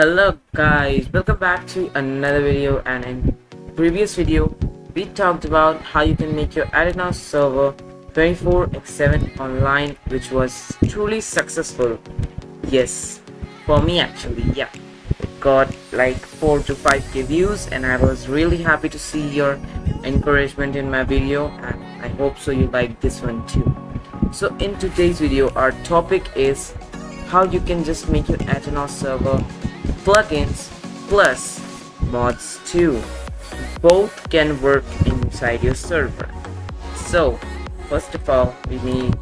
Hello guys, welcome back to another video. And in previous video we talked about how you can make your aternos server 24/7 online, which was truly successful. Yes, for me actually. Yeah, it got like 4 to 5k views and I was really happy to see your encouragement in my video, and I hope so you like this one too. So in today's video our topic is how you can just make your aternos server plugins plus mods too. Both can work inside your server. So first of all we need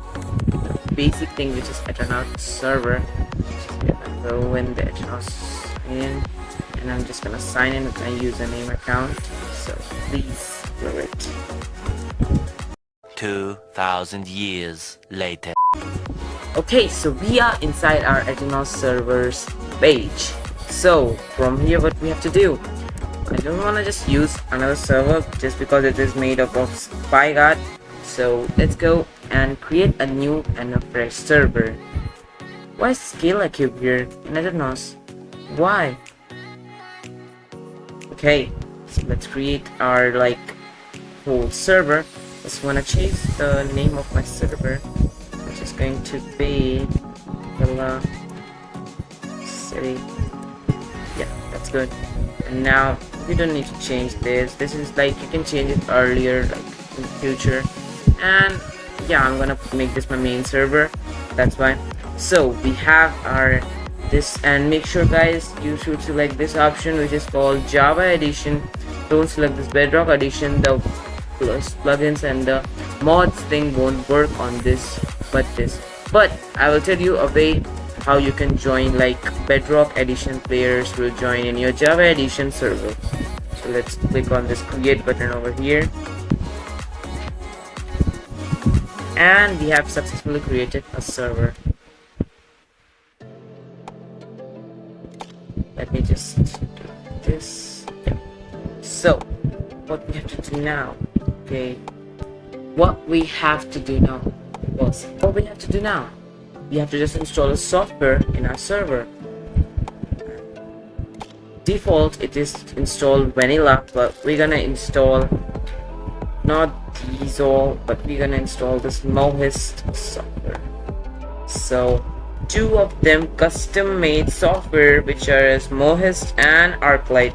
the basic thing, which is aternos server. Just gonna go in the aternos in, and I'm just gonna sign in with my username account, so please do it. 2,000 years later. Okay, so we are inside our aternos servers page. So from here what we have to do, I don't want to just use another server just because it is made up of SpyGuard. So let's go and create a new and a fresh server. Why is Scala Cube here in aternos? Why? Okay, so let's create our whole server. Just want to change the name of my server, which is going to be Villa City. Yeah, that's good. And now we don't need to change this. This is like, you can change it earlier, like in the future. And yeah, I'm gonna make this my main server, that's why. So we have our this, and make sure guys you should select this option, which is called Java Edition. Don't select this Bedrock Edition. The plugins and the mods thing won't work on this, but I will tell you a way how you can join, like Bedrock Edition players will join in your Java Edition server. So let's click on this create button over here, and we have successfully created a server. Let me just do this. Yeah. So what we have to do now, okay, what we have to do now we have to just install a software in our server. Default it is installed vanilla, but we're gonna install not these all, but we're gonna install this mohist software. So two of them custom made software, which are as mohist and arclight.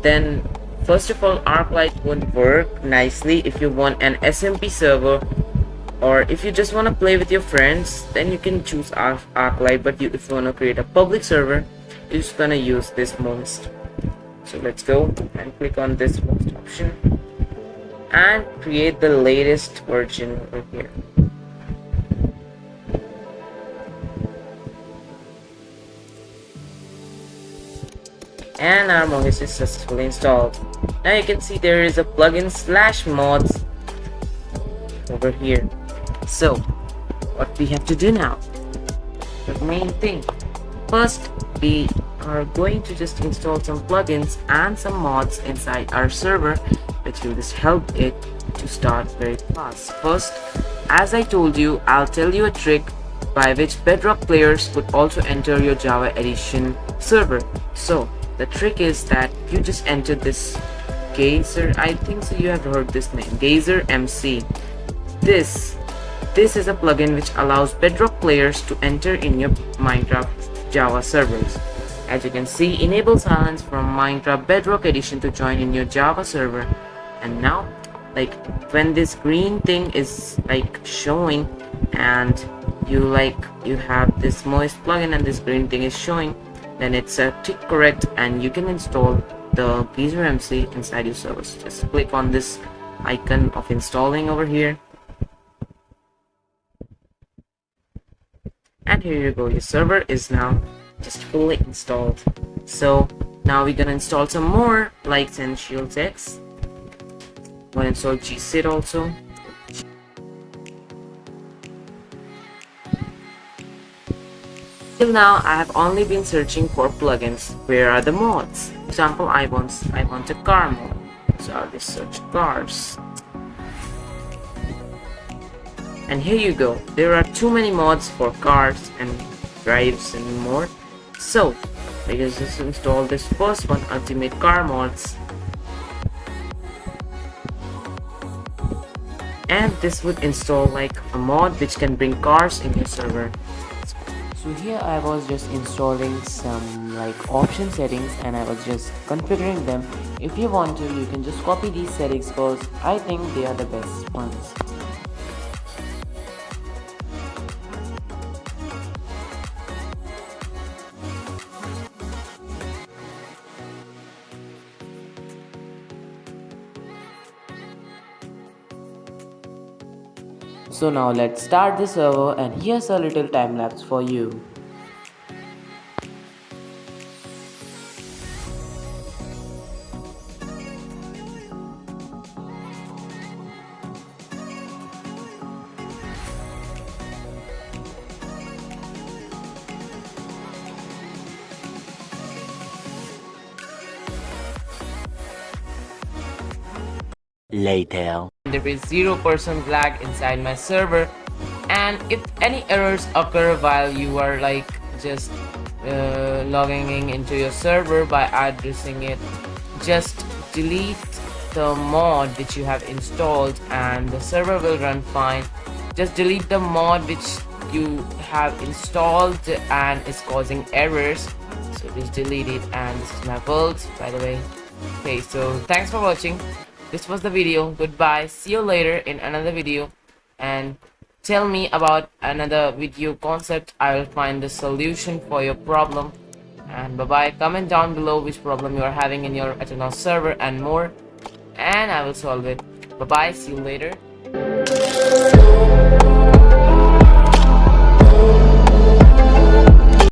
Then first of all, arclight won't work nicely if you want an SMP server, or if you just want to play with your friends, then you can choose arclight. But if you want to create a public server, you're just gonna use this mohist. So let's go and click on this most option and create the latest version over here. And our mohist is successfully installed. Now you can see there is a plugin / mods over here. So what we have to do now, the main thing, first we are going to just install some plugins and some mods inside our server, which will just help it to start very fast. First, as I told you, I'll tell you a trick by which Bedrock players could also enter your Java Edition server. So the trick is that you just enter this Geyser, I think so you have heard this name, geysermc. This is a plugin which allows Bedrock players to enter in your Minecraft Java servers. As you can see, enable silence from Minecraft Bedrock Edition to join in your Java server. And now, like when this green thing is like showing, and you have this mohist plugin and this green thing is showing, then it's a tick correct and you can install the geysermc inside your servers. Just click on this icon of installing over here, and here you go, your server is now just fully installed. So now we're gonna install some more like Essentials X. I'm gonna install gsit also. Till now I have only been searching for plugins. Where are the mods? For example, I want a car mod, so I'll just search cars. And here you go, there are too many mods for cars and drives and more. So I just install this first one, Ultimate Car Mods, and this would install like a mod which can bring cars in your server. So here I was just installing some like option settings and I was just configuring them. If you want to, you can just copy these settings because I think they are the best ones. So now let's start the server and here's a little time lapse for you. Later. There is 0% lag inside my server, and if any errors occur while you are like just logging into your server by addressing it, just delete the mod which you have installed and the server will run fine. Just delete the mod which you have installed and is causing errors, so just delete it. And this is my build, by the way. Okay, so thanks for watching. This was the video. Goodbye, see you later in another video, and tell me about another video concept. I will find the solution for your problem. And bye bye. Comment down below which problem you are having in your aternos server and more, and I will solve it. Bye bye, see you later.